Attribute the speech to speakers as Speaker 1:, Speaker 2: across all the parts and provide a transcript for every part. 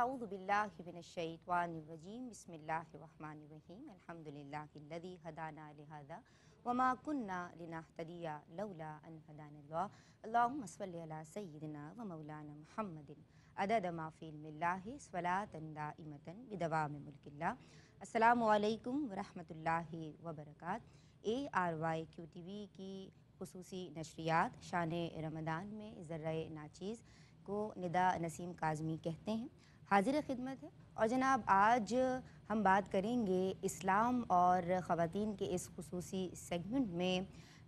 Speaker 1: اعوذ باللہ من الشیطان الرجیم بسم اللہ الرحمن الرحیم الحمدللہ الذی ہدانا لہذا وما کننا لنہتدی لولا ان ہدانا اللہ اللہم صلی علی سیدنا و مولانا محمد عدد ما فی علم اللہ صلاۃ دائمۃ بدوام ملک اللہ۔ السلام علیکم ورحمۃ اللہ وبرکاتہ۔ ARYQ TV کی خصوصی نشریات شان رمضان میں ذرہ ناچیز کو ندا نسیم کاظمی کہتے ہیں، حاضر خدمت ہے۔ اور جناب آج ہم بات کریں گے اسلام اور خواتین کے اس خصوصی سیگمنٹ میں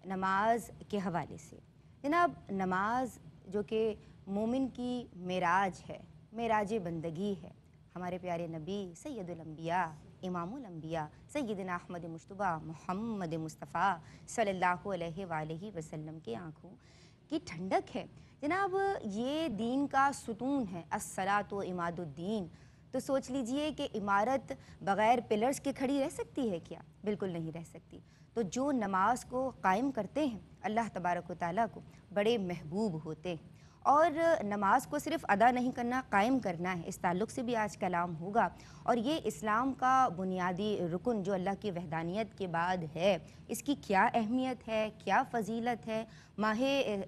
Speaker 1: نماز کے حوالے سے۔ جناب نماز جو کہ مومن کی معراج ہے، معراج بندگی ہے، ہمارے پیارے نبی سید الانبیاء امام الانبیاء سیدنا احمد مجتبیٰ محمد مصطفیٰ صلی اللہ علیہ وآلہ وسلم کے آنکھوں کی ٹھنڈک ہے۔ جناب یہ دین کا ستون ہے، الصلاۃ و عماد الدین۔ تو سوچ لیجئے کہ عمارت بغیر پلرز کے کھڑی رہ سکتی ہے کیا؟ بالکل نہیں رہ سکتی۔ تو جو نماز کو قائم کرتے ہیں اللہ تبارک و تعالیٰ کو بڑے محبوب ہوتے ہیں، اور نماز کو صرف ادا نہیں کرنا، قائم کرنا ہے، اس تعلق سے بھی آج کلام ہوگا۔ اور یہ اسلام کا بنیادی رکن جو اللہ کی وحدانیت کے بعد ہے، اس کی کیا اہمیت ہے، کیا فضیلت ہے، ماہ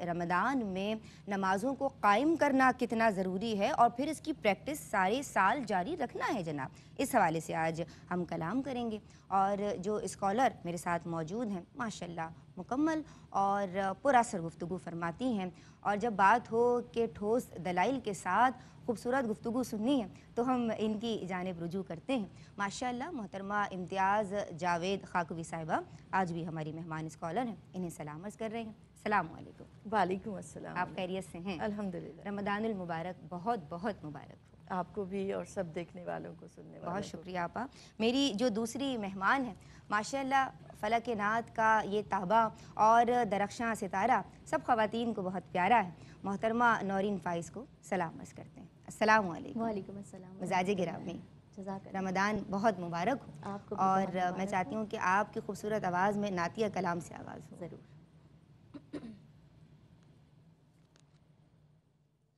Speaker 1: رمضان میں نمازوں کو قائم کرنا کتنا ضروری ہے، اور پھر اس کی پریکٹس سارے سال جاری رکھنا ہے جناب، اس حوالے سے آج ہم کلام کریں گے۔ اور جو اسکالر میرے ساتھ موجود ہیں ماشاءاللہ مکمل اور پراثر گفتگو فرماتی ہیں، اور جب بات ہو کہ ٹھوس دلائل کے ساتھ خوبصورت گفتگو سننی ہے تو ہم ان کی جانب رجوع کرتے ہیں۔ ماشاءاللہ محترمہ امتیاز جاوید خاکوی صاحبہ آج بھی ہماری مہمان اسکالر ہیں، انہیں سلام عرض کر رہے ہیں۔ السلام علیکم۔
Speaker 2: وعلیکم السلام۔
Speaker 1: آپ خیریت سے ہیں؟
Speaker 2: الحمدللہ۔
Speaker 1: رمضان المبارک بہت بہت مبارک ہو
Speaker 2: آپ کو بھی اور سب دیکھنے والوں کو، سننے والوں کو۔
Speaker 1: بہت شکریہ آپا۔ میری جو دوسری مہمان ہیں ماشاءاللہ فلک نعت کا یہ تابع اور درخشاں ستارہ سب خواتین کو بہت پیارا ہے، محترمہ نورین فائز کو سلام عرض کرتے ہیں۔ السلام علیکم۔
Speaker 3: وعلیکم السلام۔
Speaker 1: مزاج گرامی،
Speaker 3: جزاک اللہ۔
Speaker 1: رمضان بہت مبارک ہو،
Speaker 3: آپ کو بھی
Speaker 1: اور
Speaker 3: بہت مبارک
Speaker 1: میں چاہتی ہوں کہ آپ کی خوبصورت آواز میں نعتیہ کلام سے آغاز ہو۔
Speaker 3: ضرور۔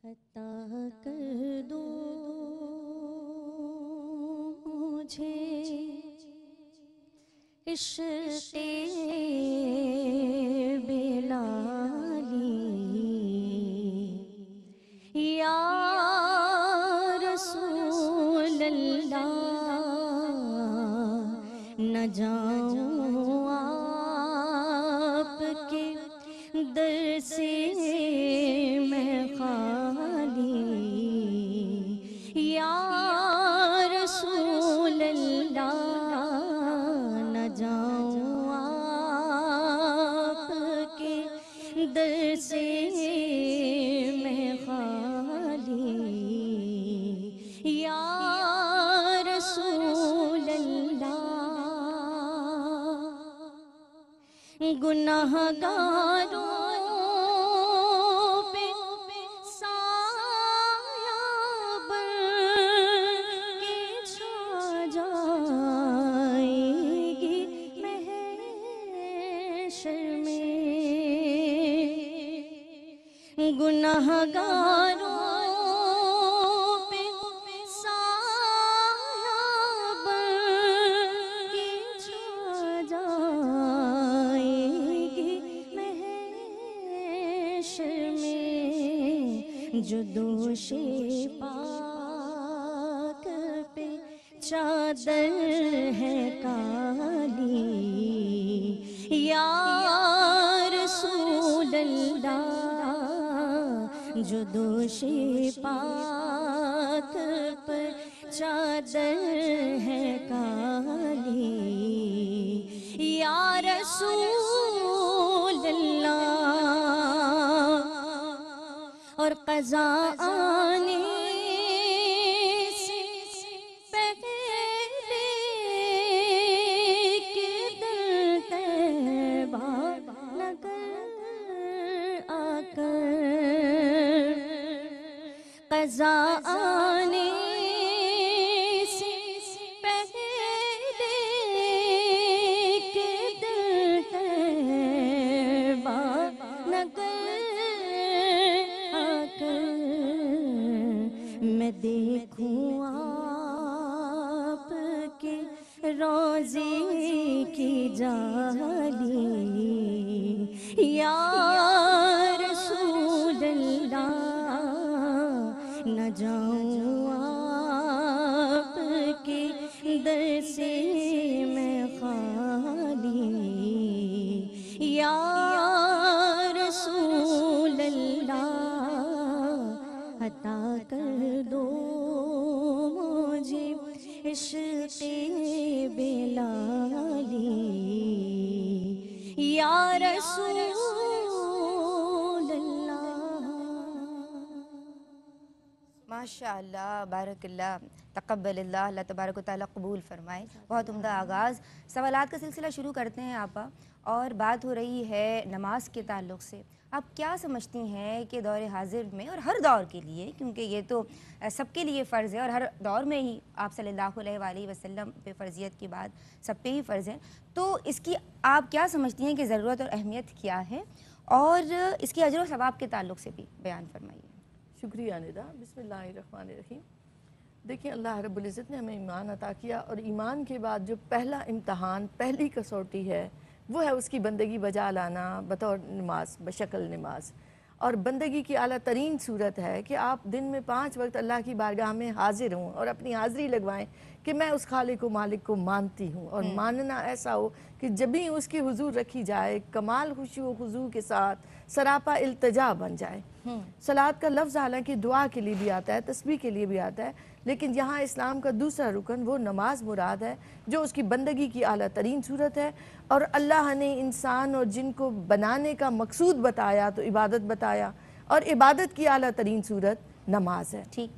Speaker 3: عطا کر دو مجھے عشق بلالی یا رسول اللہ، نہ جاؤں آپ کے در سے میں خالی، یا رسول اللہ، نہ جاؤں آپ کے در سے میں خالی، یا رسول اللہ۔ گناہ گاروں پہ سایہ بن کے چھا جائے گی محشر میں، گناہ گاروں پہ سایہ بن کے چھا جائے گی محشر میں، جو دوش پاک پہ چادر ہے کالی، یا رسول اللہ، جو دوش پاک پر چادر ہے کالی، یا رسول اللہ۔ اور قضا آنے سے پہلے کہ دل طیبہ نگر آ کر، قضا آنے سے پہلے کہ دل طیبہ نگر آ کر، میں دیکھوں جالی یا رسول اللہ نہ جاؤں آپ کے در سے میں خالی یا رسول اللہ عطا کر دو مجھے عشق بلالی یا رسول اللہ۔
Speaker 1: ماشاء اللہ، بارک اللہ، تقبل اللہ، اللہ تبارک و تعالیٰ قبول فرمائے۔ بہت عمدہ آغاز۔ سوالات کا سلسلہ شروع کرتے ہیں آپا، اور بات ہو رہی ہے نماز کے تعلق سے۔ آپ کیا سمجھتی ہیں کہ دور حاضر میں اور ہر دور کے لیے، کیونکہ یہ تو سب کے لیے فرض ہے اور ہر دور میں ہی آپ صلی اللہ علیہ وآلہ وسلم پہ فرضیت کی بات سب پہ ہی فرض ہے، تو اس کی آپ کیا سمجھتی ہیں کہ ضرورت اور اہمیت کیا ہے، اور اس کے اجر و ثواب کے تعلق سے بھی بیان فرمائیے۔
Speaker 2: شکریہ ندا۔ بسم اللہ الرحمن الرحیم۔ دیکھیں، اللہ رب العزت نے ہمیں ایمان عطا کیا، اور ایمان کے بعد جو پہلا امتحان، پہلی کسوٹی ہے، وہ ہے اس کی بندگی بجا لانا بطور نماز، بشکل نماز۔ اور بندگی کی اعلیٰ ترین صورت ہے کہ آپ دن میں 5 وقت اللہ کی بارگاہ میں حاضر ہوں اور اپنی حاضری لگوائیں کہ میں اس خالق و مالک کو مانتی ہوں، اور ماننا ایسا ہو کہ جب بھی اس کی حضور رکھی جائے کمال خشوع و خضوع کے ساتھ سراپا التجا بن جائے۔ صلاۃ کا لفظ حالانکہ دعا کے لیے بھی آتا ہے، تسبیح کے لیے بھی آتا ہے، لیکن یہاں اسلام کا دوسرا رکن وہ نماز مراد ہے، جو اس کی بندگی کی اعلیٰ ترین صورت ہے۔ اور اللہ نے انسان اور جن کو بنانے کا مقصود بتایا تو عبادت بتایا، اور عبادت کی اعلیٰ ترین صورت نماز ہے۔
Speaker 1: ٹھیک،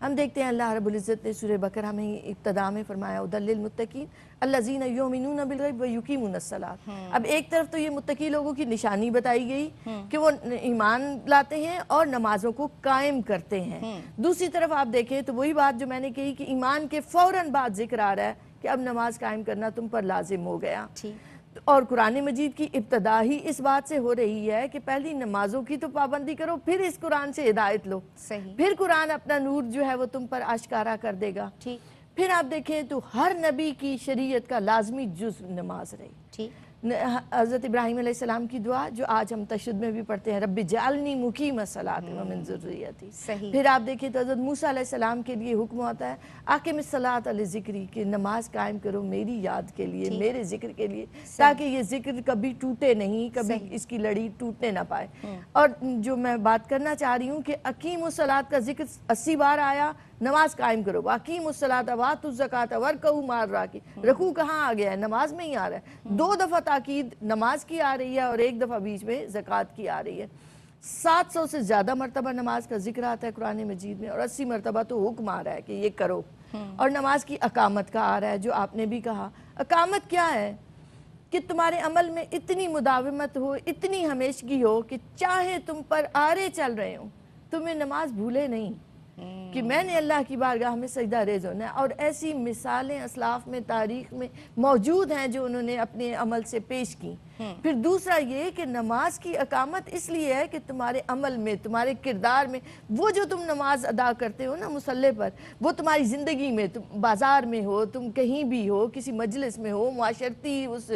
Speaker 2: ہم دیکھتے ہیں اللہ رب العزت نے سورہ بقرہ میں ابتدا میں فرمایا ھدی للمتقین الذین یؤمنون بالغیب ویقیمون الصلاۃ۔ اب ایک طرف تو یہ متقی لوگوں کی نشانی بتائی گئی کہ وہ ایمان لاتے ہیں اور نمازوں کو قائم کرتے ہیں۔ دوسری طرف آپ دیکھیں تو وہی بات جو میں نے کہی کہ ایمان کے فوراً بعد ذکر آ رہا ہے کہ اب نماز قائم کرنا تم پر لازم ہو گیا۔ اور قرآن مجید کی ابتدا ہی اس بات سے ہو رہی ہے کہ پہلی نمازوں کی تو پابندی کرو، پھر اس قرآن سے ہدایت لو،
Speaker 1: صحیح،
Speaker 2: پھر قرآن اپنا نور جو ہے وہ تم پر آشکارا کر دے گا۔
Speaker 1: ٹھیک
Speaker 2: پھر آپ دیکھیں تو ہر نبی کی شریعت کا لازمی جز نماز رہی۔
Speaker 1: ٹھیک،
Speaker 2: حضرت ابراہیم علیہ السلام کی دعا جو آج ہم تشہد میں بھی پڑھتے ہیں، رب جعلنی مقیم الصلاۃ ومن ذریتی۔
Speaker 1: صحیح۔
Speaker 2: پھر آپ دیکھیں تو حضرت موسیٰ علیہ السلام کے لیے حکم ہوتا ہے اقم الصلاۃ لذکری، کہ نماز قائم کرو میری یاد کے لیے، میرے ذکر کے لیے، تاکہ یہ ذکر کبھی ٹوٹے نہیں، کبھی اس کی لڑی ٹوٹنے نہ پائے۔ اور جو میں بات کرنا چاہ رہی ہوں کہ اقیم الصلاۃ کا ذکر 80 بار آیا، نماز قائم کرو، واقیم الصلاۃ وآتوا الزکاۃ وارکعوا مع الراکعین۔ رکوع کہاں آ گیا ہے؟ نماز میں ہی آ رہا ہے۔ 2 دفعہ تاکید نماز کی آ رہی ہے اور 1 دفعہ بیچ میں زکوٰۃ کی آ رہی ہے۔ 700 سے زیادہ مرتبہ نماز کا ذکر آتا ہے قرآن مجید میں، اور 80 مرتبہ تو حکم آ رہا ہے کہ یہ کرو۔ اور نماز کی اقامت کا آ رہا ہے، جو آپ نے بھی کہا۔ اقامت کیا ہے؟ کہ تمہارے عمل میں اتنی مداومت ہو، اتنی ہمیشگی ہو کہ چاہے تم پر آرے چل رہے ہوں، تمہیں نماز بھولے نہیں کہ میں نے اللہ کی بارگاہ میں سجدہ ریز ہونا ہے۔ اور ایسی مثالیں اسلاف میں، تاریخ میں موجود ہیں جو انہوں نے اپنے عمل سے پیش کی۔ پھر دوسرا یہ کہ نماز کی اقامت اس لیے ہے کہ تمہارے عمل میں، تمہارے کردار میں، وہ جو تم نماز ادا کرتے ہو نا مصلی پر، وہ تمہاری زندگی میں، تم بازار میں ہو، تم کہیں بھی ہو، کسی مجلس میں ہو، معاشرتی اس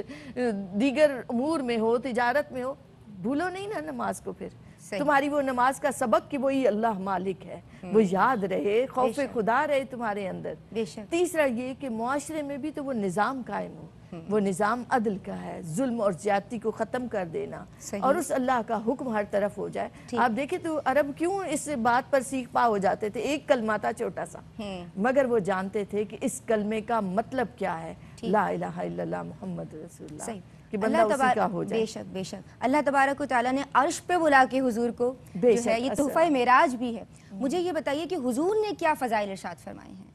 Speaker 2: دیگر امور میں ہو، تجارت میں ہو، بھولو نہیں نا نماز کو۔ پھر تمہاری وہ نماز کا سبق کہ وہی اللہ مالک ہے، وہ یاد رہے، خوف خدا رہے تمہارے اندر۔ تیسرا یہ کہ معاشرے میں بھی تو وہ نظام قائم ہو، وہ نظام عدل کا ہے، ظلم اور زیادتی کو ختم کر دینا، اور اس اللہ کا حکم ہر طرف ہو جائے۔ آپ دیکھیں تو عرب کیوں اس بات پر سیکھ پا ہو جاتے تھے؟ ایک کلمہ تھا چھوٹا سا، مگر وہ جانتے تھے کہ اس کلمے کا مطلب کیا ہے، لا الہ الا اللہ محمد رسول اللہ، کہ بندہ اسی کا ہو جائے۔
Speaker 1: بے شک بے شک، اللہ تبارک و تعالیٰ نے عرش پہ بلا کے حضور کو جو ہے، یہ تحفہ معراج بھی ہے۔ مجھے یہ بتائیے کہ حضور نے کیا فضائل ارشاد فرمائے ہیں؟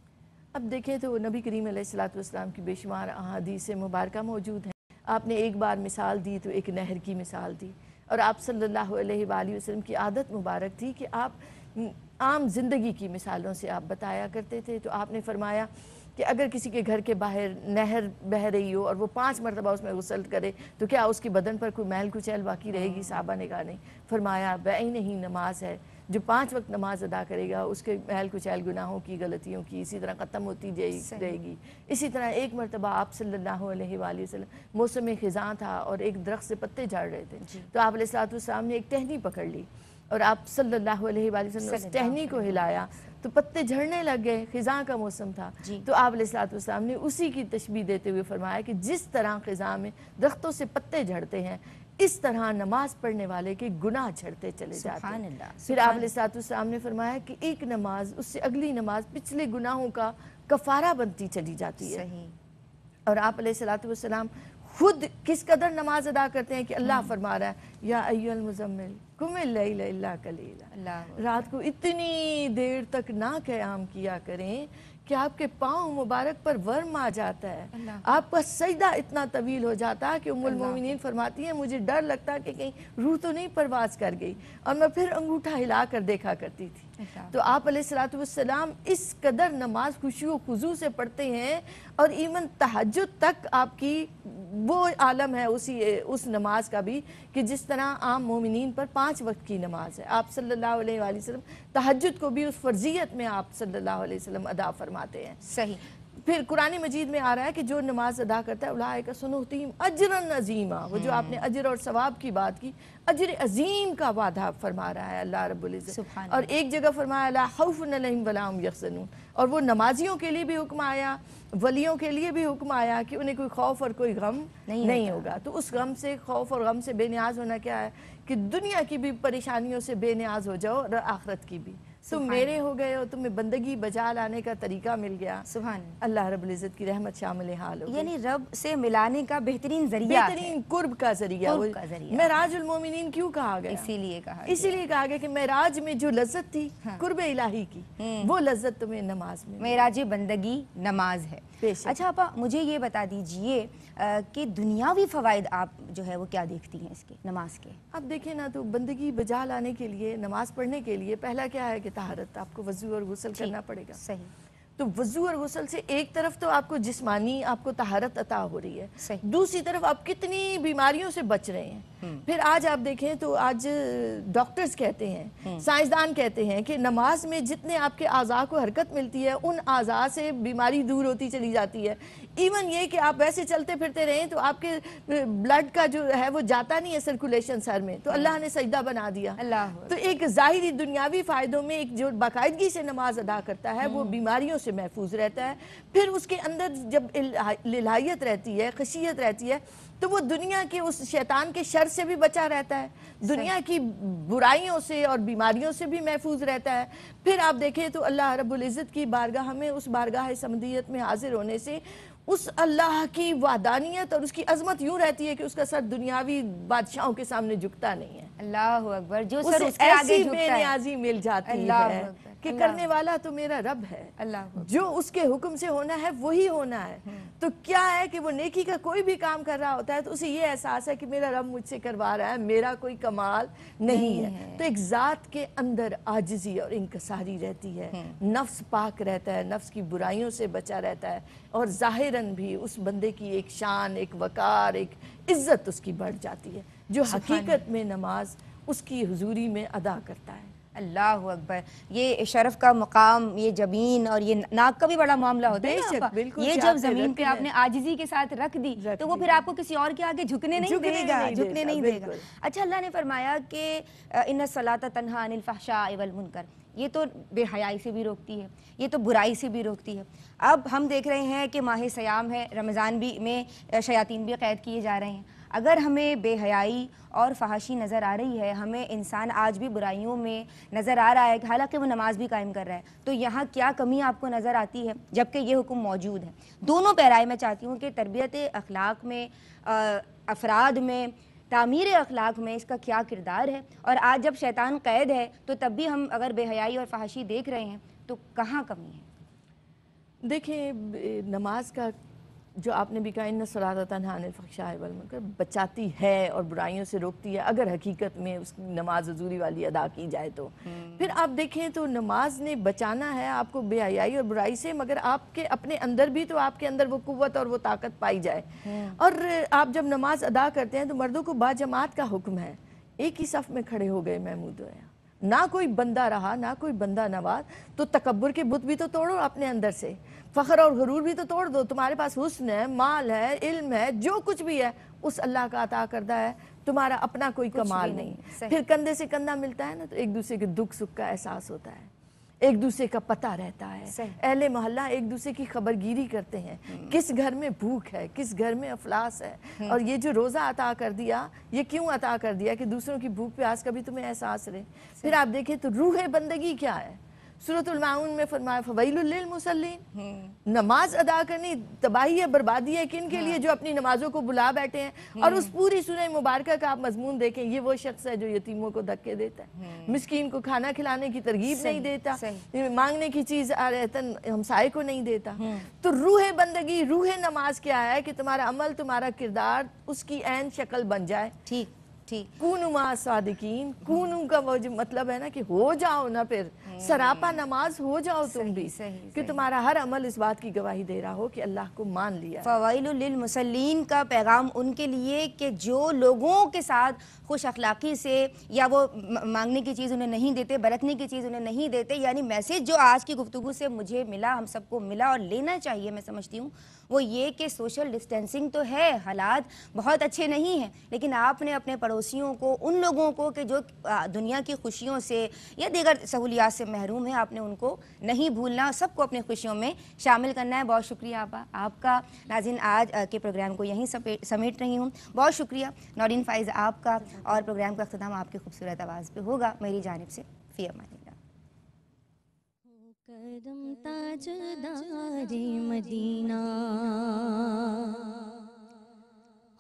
Speaker 2: اب دیکھیں تو نبی کریم علیہ السلام کی بے شمار احادیث مبارکہ موجود ہیں۔ آپ نے ایک بار مثال دی تو ایک نہر کی مثال دی، اور آپ صلی اللہ علیہ وآلہ وسلم کی عادت مبارک تھی کہ آپ عام زندگی کی مثالوں سے آپ بتایا کرتے تھے۔ تو آپ نے فرمایا کہ اگر کسی کے گھر کے باہر نہر بہ رہی ہو اور وہ 5 مرتبہ اس میں غسل کرے تو کیا اس کی بدن پر کوئی میل کچیل باقی رہے گی؟ صحابہ نے کہا نہیں۔ فرمایا بعین ہی نماز ہے جو 5 وقت نماز ادا کرے گا اس کے محل کچیل گناہوں کی غلطیوں کی اسی طرح ختم ہوتی رہے گی. اسی طرح ایک مرتبہ آپ صلی اللہ علیہ وآلہ وسلم موسم خزاں تھا اور ایک درخت سے پتے جھڑ رہے تھے, تو آپ علیہ الصلوۃ والسلام نے ایک ٹہنی پکڑ لی اور آپ صلی اللہ علیہ وآلہ وسلم نے اس ٹہنی کو ہلایا تو پتے جھڑنے لگ گئے, خزاں کا موسم تھا. تو آپ علیہ الصلوۃ والسلام نے اسی کی تشبیہ دیتے ہوئے فرمایا کہ جس طرح خزاں میں درختوں سے پتے جھڑتے ہیں اس طرح نماز پڑھنے والے کے گناہ جھڑتے چلے جاتے ہیں. پھر آپ علیہ الصلوۃ والسلام نے فرمایا کہ ایک نماز اس سے اگلی نماز پچھلے گناہوں کا کفارہ بنتی چلی جاتی ہے. اور آپ علیہ الصلوۃ والسلام خود کس قدر نماز ادا کرتے ہیں کہ اللہ فرما رہا ہے یا ایھا المزمل قم اللیل الا قلیلا, رات کو اتنی دیر تک نہ قیام کیا کریں کہ آپ کے پاؤں مبارک پر ورم آ جاتا ہے, آپ کا سجدہ اتنا طویل ہو جاتا ہے کہ ام المومنین فرماتی ہیں مجھے ڈر لگتا کہ کہیں روح تو نہیں پرواز کر گئی, اور میں پھر انگوٹھا ہلا کر دیکھا کرتی تھی. تو آپ علیہ الصلوۃ والسلام اس قدر نماز خشوع و خضوع سے پڑھتے ہیں, اور ایون تہجد تک آپ کی وہ عالم ہے اس نماز کا بھی کہ جس طرح عام مومنین پر 5 وقت کی نماز ہے, آپ صلی اللہ علیہ وآلہ وسلم تہجد کو بھی اس فرضیت میں آپ صلی اللہ علیہ وسلم ادا فرماتے ہیں.
Speaker 1: صحیح.
Speaker 2: پھر قرآن مجید میں آ رہا ہے کہ جو نماز ادا کرتا ہے اولئک سنؤتیہم اجرا عظیما, وہ جو آپ نے اجر اور ثواب کی بات کی, اجر عظیم کا وعدہ فرما رہا ہے اللہ رب العزت. اور ایک جگہ فرمایا لا خوف علیہم ولا هم یحزنون, اور وہ نمازیوں کے لیے بھی حکم آیا, ولیوں کے لیے بھی حکم آیا کہ انہیں کوئی خوف اور کوئی غم نہیں ہوگا. تو اس غم سے, خوف اور غم سے بے نیاز ہونا کیا ہے کہ دنیا کی بھی پریشانیوں سے بے نیاز ہو جاؤ اور آخرت کی بھی. تم میرے ہو گئے ہو, تمہیں بندگی بجا لانے کا طریقہ مل گیا. سبحان اللہ رب العزت کی رحمت شامل حال ہو,
Speaker 1: یعنی رب سے ملانے کا بہترین ذریعہ,
Speaker 2: بہترین قرب کا ذریعہ. معراج المومنین کیوں کہا گیا؟
Speaker 1: اسی لیے کہا
Speaker 2: گیا کہ معراج میں جو لذت تھی قرب الہی کی, وہ لذت تمہیں نماز میں.
Speaker 1: معراج بندگی نماز ہے. اچھا آپا مجھے یہ بتا دیجئے کہ دنیاوی فوائد آپ جو ہے وہ کیا دیکھتی ہیں اس کے, نماز کے؟
Speaker 2: اب دیکھیں نا, تو بندگی بجا لانے کے لیے, نماز پڑھنے کے لیے پہلا کیا ہے کہ طہارت, آپ کو وضو اور غسل کرنا پڑے گا.
Speaker 1: صحیح.
Speaker 2: تو وضو اور غسل سے ایک طرف تو آپ کو جسمانی آپ کو طہارت عطا ہو رہی ہے, دوسری طرف آپ کتنی بیماریوں سے بچ رہے ہیں. پھر آج آپ دیکھیں تو آج ڈاکٹرز کہتے ہیں, سائنسدان کہتے ہیں کہ نماز میں جتنے آپ کے اعضاء کو حرکت ملتی ہے ان اعضاء سے بیماری دور ہوتی چلی جاتی ہے. ایون یہ کہ آپ ویسے چلتے پھرتے رہیں تو آپ کے بلڈ کا جو ہے وہ جاتا نہیں ہے سرکولیشن سر میں, تو اللہ نے سجدہ بنا دیا. تو ایک ظاہری دنیاوی فائدوں میں ایک جو باقاعدگی سے نماز ادا کرتا ہے وہ بیماریوں سے محفوظ رہتا ہے. پھر اس کے اندر جب الہیت رہتی ہے, خشیت رہتی ہے, تو وہ دنیا کے اس شیطان کے شر سے بھی بچا رہتا ہے, دنیا کی برائیوں سے اور بیماریوں سے بھی محفوظ رہتا ہے. پھر آپ دیکھیں تو اللہ رب العزت کی بارگاہ میں, اس بارگاہ سمدیت میں حاضر ہونے سے اس اللہ کی وحدانیت اور اس کی عظمت یوں رہتی ہے کہ اس کا سر دنیاوی بادشاہوں کے سامنے جھکتا نہیں ہے.
Speaker 1: اللہ اکبر. جو سر اس کے
Speaker 2: اسے
Speaker 1: آگے
Speaker 2: ایسی بے نیازی مل جاتی ہے کہ کرنے والا تو میرا رب ہے, جو اس کے حکم سے ہونا ہے وہی ہونا ہے. تو کیا ہے کہ وہ نیکی کا کوئی بھی کام کر رہا ہوتا ہے تو اسے یہ احساس ہے کہ میرا رب مجھ سے کروا رہا ہے, میرا کوئی کمال نہیں ہے. تو ایک ذات کے اندر عاجزی اور انکساری رہتی ہے, نفس پاک رہتا ہے, نفس کی برائیوں سے بچا رہتا ہے, اور ظاہراً بھی اس بندے کی ایک شان, ایک وقار, ایک عزت اس کی بڑھ جاتی ہے جو حقیقت میں نماز اس کی حضوری میں ادا کرتا ہے.
Speaker 1: اللہ اکبر. یہ شرف کا مقام, یہ جبین اور یہ ناک کا بھی بڑا معاملہ ہوتا ہے نا. یہ جب زمین پہ آپ نے عاجزی کے ساتھ رکھ دی تو وہ پھر آپ کو کسی اور کے آگے جھکنے نہیں دے گا, جھکنے نہیں دے گا. اچھا, اللہ نے فرمایا کہ ان الصلاۃ تنہی عن الفحشاء والمنکر, یہ تو بے حیائی سے بھی روکتی ہے, یہ تو برائی سے بھی روکتی ہے. اب ہم دیکھ رہے ہیں کہ ماہ صیام ہے, رمضان بھی میں شیاطین بھی قید کیے جا رہے ہیں. اگر ہمیں بے حیائی اور فحاشی نظر آ رہی ہے, ہمیں انسان آج بھی برائیوں میں نظر آ رہا ہے, حالانکہ وہ نماز بھی قائم کر رہا ہے, تو یہاں کیا کمی آپ کو نظر آتی ہے جبکہ یہ حکم موجود ہے؟ دونوں پیرائے میں چاہتی ہوں کہ تربیت اخلاق میں, افراد میں, تعمیر اخلاق میں اس کا کیا کردار ہے, اور آج جب شیطان قید ہے تو تب بھی ہم اگر بے حیائی اور فحاشی دیکھ رہے ہیں تو کہاں کمی ہے؟
Speaker 2: دیکھیں, نماز کا جو آپ نے بھی کہا ان الصلاۃ تنہی عن الفحشاء والمنکر, بچاتی ہے اور برائیوں سے روکتی ہے اگر حقیقت میں اس نماز حضوری والی ادا کی جائے تو. پھر آپ دیکھیں تو نماز نے بچانا ہے آپ کو بے حیائی اور برائی سے, مگر آپ کے اپنے اندر بھی تو آپ کے اندر وہ قوت اور وہ طاقت پائی جائے. اور آپ جب نماز ادا کرتے ہیں تو مردوں کو باجماعت کا حکم ہے, ایک ہی صف میں کھڑے ہو گئے محمود ہویا, نہ کوئی بندہ رہا نہ کوئی بندہ نواز، تو تکبر کے بت بھی تو توڑو اپنے اندر سے، فخر اور غرور بھی تو توڑ دو. تمہارے پاس حسن ہے، مال ہے، علم ہے، جو کچھ بھی ہے اس اللہ کا عطا کردہ ہے، تمہارا اپنا کوئی کمال نہیں. پھر کندھے سے کندھا ملتا ہے نا تو ایک دوسرے کے دکھ سکھ کا احساس ہوتا ہے، ایک دوسرے کا پتہ رہتا ہے، اہل محلہ ایک دوسرے کی خبرگیری کرتے ہیں، کس گھر میں بھوک ہے، کس گھر میں افلاس ہے. اور یہ جو روزہ عطا کر دیا، یہ کیوں عطا کر دیا کہ دوسروں کی بھوک پیاس کا بھی تمہیں احساس رہے. پھر آپ دیکھیں تو روح بندگی کیا ہے. سورۃ الماعون میں فرمایا فویل للمصلین، نماز ادا کرنی تباہی ہے، بربادی ہے کن کے لیے؟ جو اپنی نمازوں کو بلا بیٹھے ہیں. اور اس پوری سورہ مبارکہ کا آپ مضمون دیکھیں، یہ وہ شخص ہے جو یتیموں کو دھکے دیتا ہے، مسکین کو کھانا کھلانے کی ترغیب نہیں دیتا، مانگنے کی چیز آرہتاً ہمسائے کو نہیں دیتا. تو روح بندگی، روح نماز کیا ہے کہ تمہارا عمل، تمہارا کردار اس کی عین شکل بن جائے.
Speaker 1: ٹھیک ٹھیک.
Speaker 2: کونوا مع صادقین، کونو کا وہ جو مطلب ہے نا کہ ہو جاؤ نا، پھر سراپا نماز ہو جاؤ تم بھی، کہ تمہارا ہر عمل اس بات کی گواہی دے رہا ہو کہ اللہ کو مان لیا.
Speaker 1: فوائل للمصلین کا پیغام ان کے لیے کہ جو لوگوں کے ساتھ خوش اخلاقی سے یا وہ مانگنے کی چیز انہیں نہیں دیتے، برتنے کی چیز انہیں نہیں دیتے، یعنی میسیج جو آج کی گفتگو سے مجھے ملا، ہم سب کو ملا اور لینا چاہیے میں سمجھتی ہوں، وہ یہ کہ سوشل ڈسٹینسنگ تو ہے، حالات بہت اچھے نہیں ہیں، لیکن آپ نے اپنے پڑوسیوں کو، ان لوگوں کو کہ جو دنیا کی خوشیوں سے یا دیگر سہولیات سے محروم ہیں، آپ نے ان کو نہیں بھولنا، سب کو اپنی خوشیوں میں شامل کرنا ہے. بہت شکریہ آپا آپ کا. ناظرین آج کے پروگرام کو یہیں سمیٹ رہی ہوں. بہت شکریہ نورین فائز آپ کا، اور پروگرام کا اختتام آپ کی خوبصورت آواز پہ ہوگا. میری جانب سے فی امان اللہ.
Speaker 3: کرم تاجدار مدینہ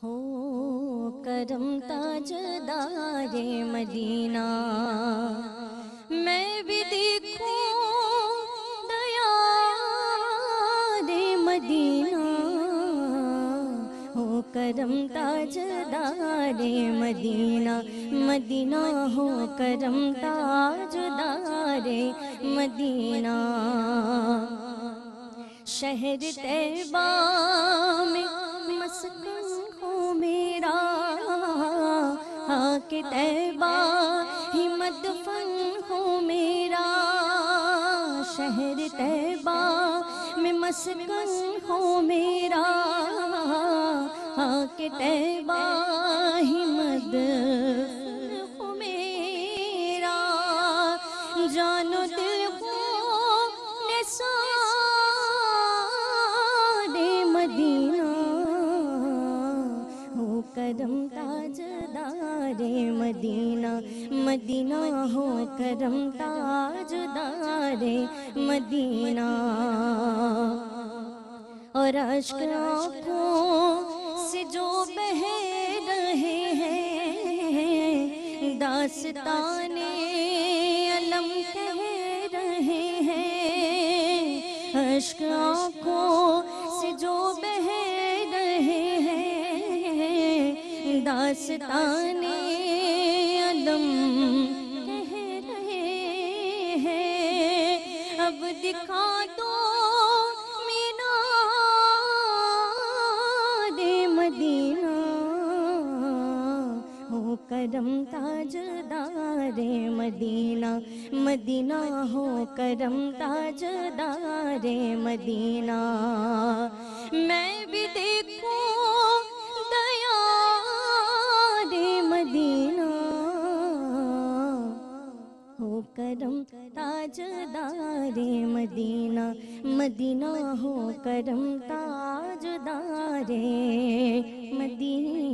Speaker 3: ہو، کرم تاجدار مدینہ، میں بھی دیکھوں دیار مدینہ ہو، کرم تاجدار مدینہ، مدینہ ہو کرم تاجدار مدینہ. شہر طیبہ میں مسکن ہو میرا، خاک طیبہ ہی مدفن ہو میرا. شہر طیبہ میں مسکن ہو میرا، خاک طیبہ ہی مدفن ہو میرا. جان و دل کو نثار مدینہ ہو، کرم تاجدار مدینہ، مدینہ ہو کرم تاجدار مدینہ. اور اشک آنکھوں سے جو بہہ رہے ہیں، داستان علم کہہ رہے ہیں. اشک آنکھوں سے جو بہہ رہے ہیں، داستان علم کہہ رہے ہیں. اب دکھا دو مدینہ ہو، کرم تاجدار مدینہ، مدینہ ہو کرم تاجدار مدینہ. میں بھی دیکھوں دیار مدینہ ہو، کرم تاجدار مدینہ، مدینہ ہو کرم تاجدار مدینہ.